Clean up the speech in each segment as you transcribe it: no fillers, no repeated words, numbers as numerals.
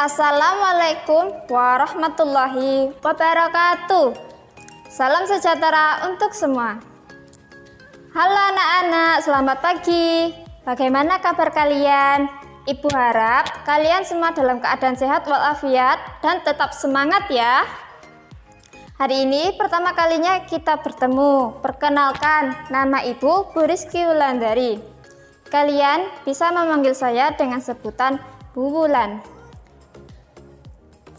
Assalamualaikum warahmatullahi wabarakatuh. Salam sejahtera untuk semua. Halo anak-anak, selamat pagi. Bagaimana kabar kalian? Ibu harap kalian semua dalam keadaan sehat walafiat dan tetap semangat ya. Hari ini pertama kalinya kita bertemu. Perkenalkan, nama Ibu Bu Rizky Wulandari. Kalian bisa memanggil saya dengan sebutan Bu Wulan.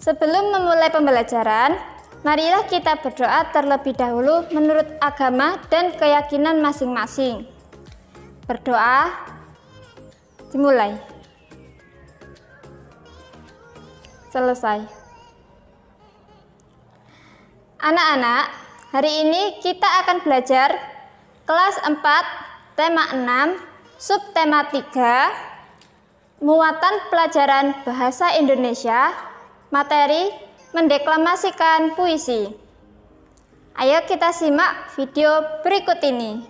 Sebelum memulai pembelajaran, marilah kita berdoa terlebih dahulu menurut agama dan keyakinan masing-masing. Berdoa dimulai. Selesai. Anak-anak, hari ini kita akan belajar kelas 4, tema 6, subtema 3, muatan pelajaran bahasa Indonesia, materi mendeklamasikan puisi. Ayo kita simak video berikut ini.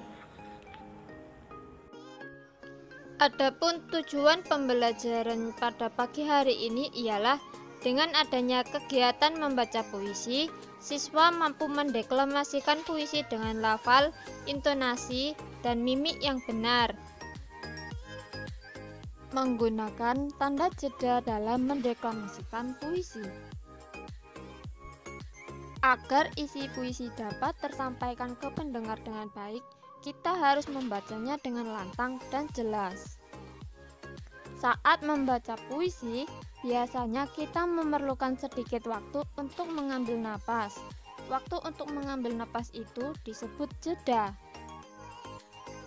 Adapun tujuan pembelajaran pada pagi hari ini ialah dengan adanya kegiatan membaca puisi, siswa mampu mendeklamasikan puisi dengan lafal, intonasi, dan mimik yang benar. Menggunakan tanda jeda dalam mendeklamasikan puisi. Agar isi puisi dapat tersampaikan ke pendengar dengan baik, kita harus membacanya dengan lantang dan jelas. Saat membaca puisi, biasanya kita memerlukan sedikit waktu untuk mengambil napas. Waktu untuk mengambil napas itu disebut jeda.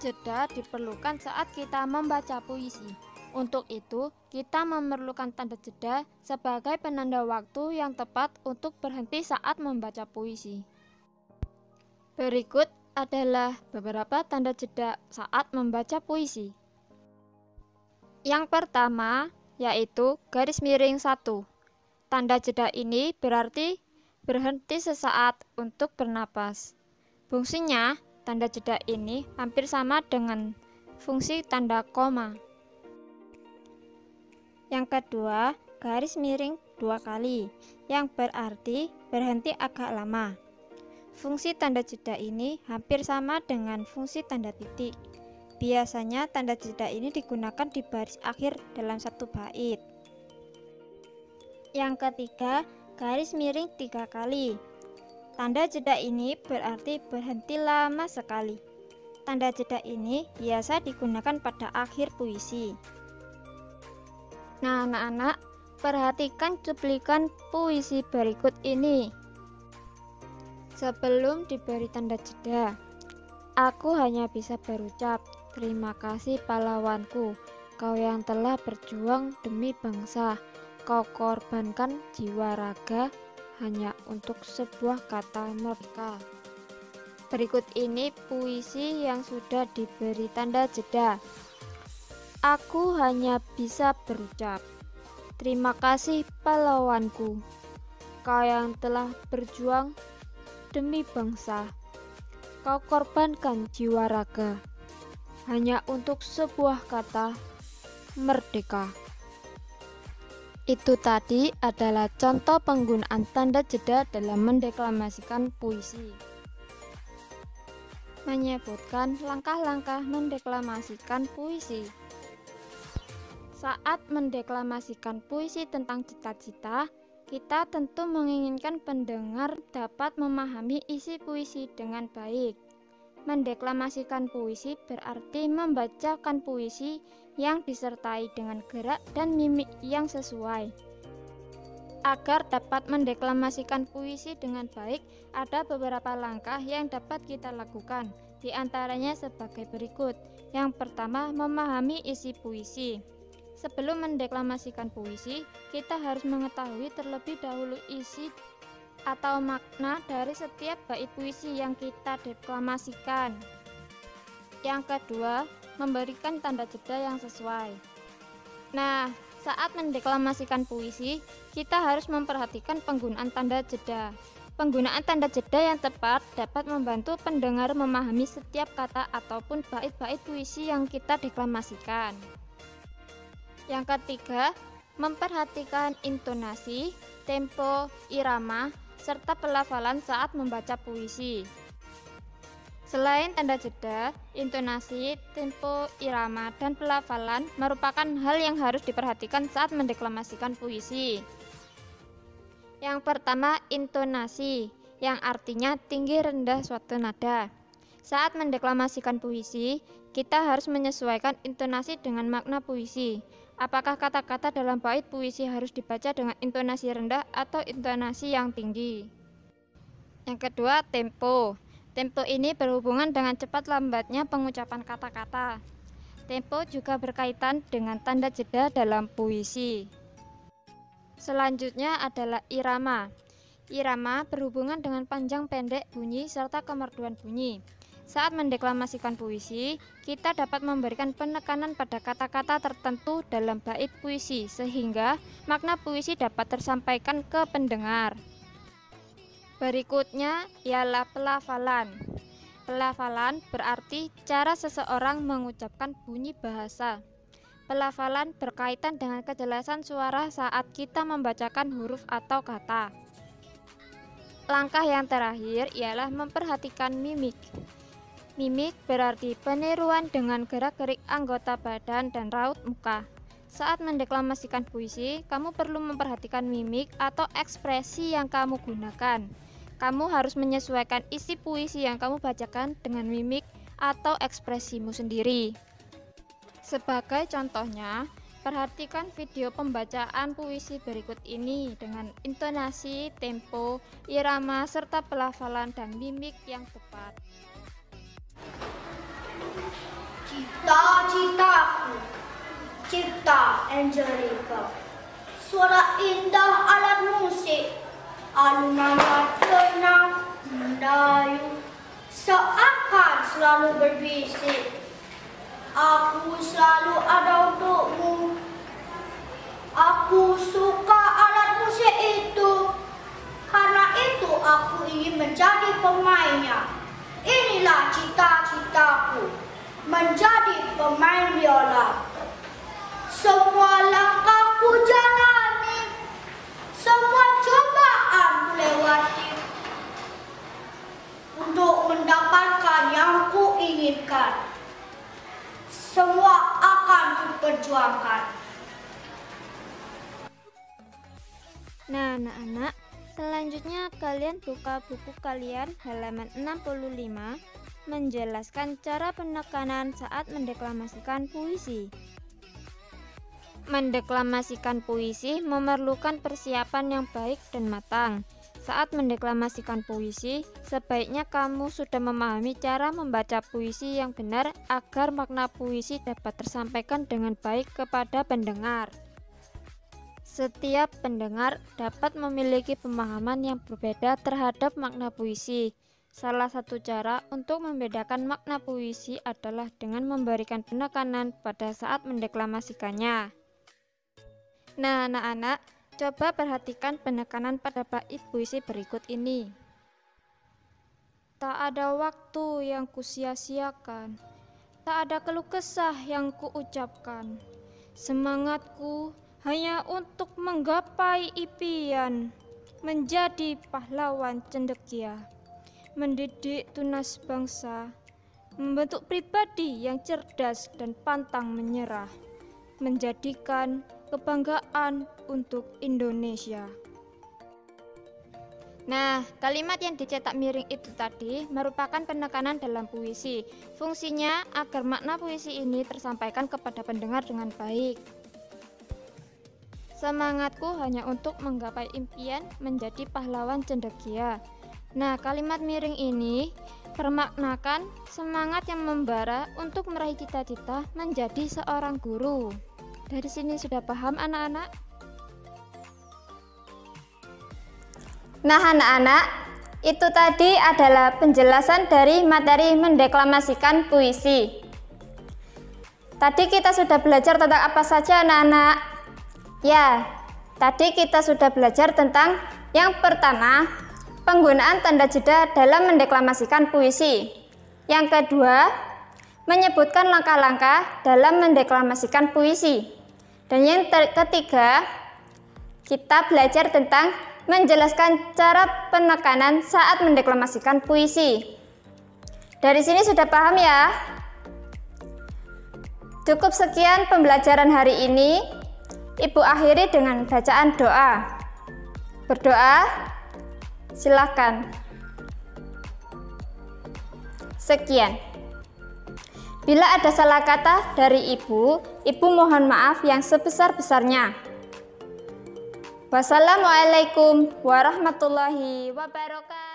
Jeda diperlukan saat kita membaca puisi. Untuk itu, kita memerlukan tanda jeda sebagai penanda waktu yang tepat untuk berhenti saat membaca puisi. Berikut adalah beberapa tanda jeda saat membaca puisi. Yang pertama, yaitu garis miring 1. Tanda jeda ini berarti berhenti sesaat untuk bernapas. Fungsinya, tanda jeda ini hampir sama dengan fungsi tanda koma. Yang kedua, garis miring 2 kali, yang berarti berhenti agak lama. Fungsi tanda jeda ini hampir sama dengan fungsi tanda titik. Biasanya tanda jeda ini digunakan di baris akhir dalam satu bait. Yang ketiga, garis miring 3 kali. Tanda jeda ini berarti berhenti lama sekali. Tanda jeda ini biasa digunakan pada akhir puisi. Nah, anak-anak, perhatikan cuplikan puisi berikut ini. Sebelum diberi tanda jeda, aku hanya bisa berucap, terima kasih pahlawanku, kau yang telah berjuang demi bangsa, kau korbankan jiwa raga hanya untuk sebuah kata merdeka. Berikut ini puisi yang sudah diberi tanda jeda. Aku hanya bisa berucap, terima kasih pahlawanku, kau yang telah berjuang demi bangsa, kau korbankan jiwa raga, hanya untuk sebuah kata merdeka. Itu tadi adalah contoh penggunaan tanda jeda dalam mendeklamasikan puisi. Menyebutkan langkah-langkah mendeklamasikan puisi. Saat mendeklamasikan puisi tentang cita-cita, kita tentu menginginkan pendengar dapat memahami isi puisi dengan baik. Mendeklamasikan puisi berarti membacakan puisi yang disertai dengan gerak dan mimik yang sesuai. Agar dapat mendeklamasikan puisi dengan baik, ada beberapa langkah yang dapat kita lakukan, di antaranya sebagai berikut. Yang pertama, memahami isi puisi. Sebelum mendeklamasikan puisi, kita harus mengetahui terlebih dahulu isi atau makna dari setiap bait puisi yang kita deklamasikan. Yang kedua, memberikan tanda jeda yang sesuai. Nah, saat mendeklamasikan puisi, kita harus memperhatikan penggunaan tanda jeda. Penggunaan tanda jeda yang tepat dapat membantu pendengar memahami setiap kata ataupun bait-bait puisi yang kita deklamasikan. Yang ketiga, Memperhatikan intonasi, tempo, irama, serta pelafalan saat membaca puisi. Selain tanda jeda, intonasi, tempo, irama, dan pelafalan merupakan hal yang harus diperhatikan saat mendeklamasikan puisi. Yang pertama, intonasi, yang artinya tinggi rendah suatu nada. Saat mendeklamasikan puisi, kita harus menyesuaikan intonasi dengan makna puisi. Apakah kata-kata dalam bait puisi harus dibaca dengan intonasi rendah atau intonasi yang tinggi? Yang kedua, tempo. Tempo ini berhubungan dengan cepat lambatnya pengucapan kata-kata. Tempo juga berkaitan dengan tanda jeda dalam puisi. Selanjutnya adalah irama. Irama berhubungan dengan panjang pendek bunyi serta kemerduan bunyi. Saat mendeklamasikan puisi, kita dapat memberikan penekanan pada kata-kata tertentu dalam bait puisi sehingga makna puisi dapat tersampaikan ke pendengar. Berikutnya ialah pelafalan. Pelafalan berarti cara seseorang mengucapkan bunyi bahasa. Pelafalan berkaitan dengan kejelasan suara saat kita membacakan huruf atau kata. Langkah yang terakhir ialah memperhatikan mimik. Mimik berarti peniruan dengan gerak-gerik anggota badan dan raut muka. Saat mendeklamasikan puisi, kamu perlu memperhatikan mimik atau ekspresi yang kamu gunakan. Kamu harus menyesuaikan isi puisi yang kamu bacakan dengan mimik atau ekspresimu sendiri. Sebagai contohnya, perhatikan video pembacaan puisi berikut ini dengan intonasi, tempo, irama, serta pelafalan dan mimik yang tepat. Cita-citaku, cipta Angelica, suara indah alat musik, alunan tenang mendayu, seakan selalu berbisik. Aku selalu ada untukmu. Aku suka alat musik itu. Karena itu aku ingin menjadi pemainnya. Inilah cita-citaku, menjadi pemain biola. Semua langkahku jalani, semua cobaan lewati, untuk mendapatkan yang ku inginkan. Semua akan kuperjuangkan. Nah, anak-anak, selanjutnya kalian buka buku kalian halaman 65, menjelaskan cara penekanan saat mendeklamasikan puisi. Mendeklamasikan puisi memerlukan persiapan yang baik dan matang. Saat mendeklamasikan puisi, sebaiknya kamu sudah memahami cara membaca puisi yang benar agar makna puisi dapat tersampaikan dengan baik kepada pendengar. Setiap pendengar dapat memiliki pemahaman yang berbeda terhadap makna puisi. Salah satu cara untuk membedakan makna puisi adalah dengan memberikan penekanan pada saat mendeklamasikannya. Nah, anak-anak, coba perhatikan penekanan pada bait puisi berikut ini. Tak ada waktu yang kusia-siakan, tak ada keluh kesah yang kuucapkan. Semangatku hanya untuk menggapai impian, menjadi pahlawan cendekia, mendidik tunas bangsa, membentuk pribadi yang cerdas dan pantang menyerah, menjadikan kebanggaan untuk Indonesia. Nah, kalimat yang dicetak miring itu tadi merupakan penekanan dalam puisi. Fungsinya agar makna puisi ini tersampaikan kepada pendengar dengan baik. Semangatku hanya untuk menggapai impian, menjadi pahlawan cendekia. Nah, kalimat miring ini bermaknakan semangat yang membara untuk meraih cita-cita menjadi seorang guru. Dari sini sudah paham anak-anak? Nah anak-anak, itu tadi adalah penjelasan dari materi mendeklamasikan puisi. Tadi kita sudah belajar tentang apa saja anak-anak? Ya, tadi kita sudah belajar tentang yang pertama, penggunaan tanda jeda dalam mendeklamasikan puisi. Yang kedua, menyebutkan langkah-langkah dalam mendeklamasikan puisi. Dan yang ketiga, kita belajar tentang menjelaskan cara penekanan saat mendeklamasikan puisi. Dari sini sudah paham ya? Cukup sekian pembelajaran hari ini. Ibu akhiri dengan bacaan doa. Berdoa, silakan. Sekian. Bila ada salah kata dari ibu mohon maaf yang sebesar-besarnya. Wassalamualaikum warahmatullahi wabarakatuh.